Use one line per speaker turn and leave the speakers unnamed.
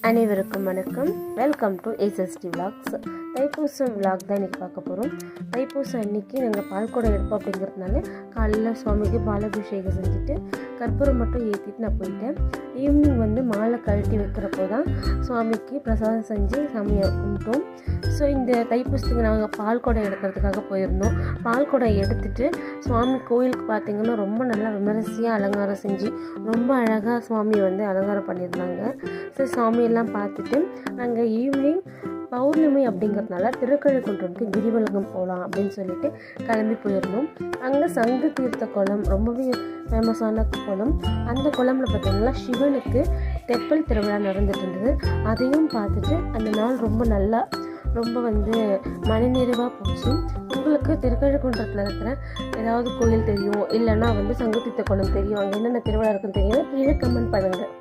அனைவருக்கும் வணக்கம். Welcome to HST vlogs. Thaipusam vlog தான் இன்றைக்கி பார்க்க போகிறோம். தைப்பூசம் அன்றைக்கி நாங்கள் பால்குடம் எடுப்போம் அப்படிங்கிறதுனால காலையில் சுவாமிக்கு பாலாபிஷேகம் செஞ்சுட்டு கற்பூரம் மட்டும் ஏற்றிட்டு நான் போயிட்டேன். ஈவினிங் மாலை கழட்டி வைக்கிறப்போ தான் சுவாமிக்கு பிரசாதம் செஞ்சு சாமியை கும்பிட்டோம். ஸோ இந்த தைப்பூசத்துக்கு நாங்கள் பால்குடம் எடுக்கிறதுக்காக போயிருந்தோம். பால்குடம் எடுத்துகிட்டு சுவாமி கோயிலுக்கு பார்த்திங்கன்னா ரொம்ப நல்லா விமரிசையாக அலங்காரம் செஞ்சு ரொம்ப அழகாக சுவாமியை அலங்காரம் பண்ணியிருந்தாங்க. ஸோ சாமியெல்லாம் பார்த்துட்டு நாங்கள் ஈவினிங் பௌர்ணமி அப்படிங்கிறதுனால திருக்கழுக்குன்றம்க்கு கிரிவலகம் போகலாம் அப்படின்னு சொல்லிட்டு கிளம்பி போயிருந்தோம். அங்கே சங்கு தீர்த்த குளம் ரொம்பவே ஃபேமஸான குளம். அந்த குளம்ல பார்த்தீங்கன்னா சிவனுக்கு தெப்பல் திருவிழா நடந்துட்டு இருந்தது. அதையும் பார்த்துட்டு அந்த நாள் ரொம்ப மனநிறைவாக போச்சு. உங்களுக்கு திருக்கழுக்குன்றத்தில் இருக்கிற ஏதாவது கோயில் தெரியும், இல்லைன்னா சங்கு தீர்த்த குளம் தெரியும், அங்கே என்னென்ன திருவிழா இருக்குன்னு தெரியும், கீழே கமெண்ட் பண்ணுங்கள்.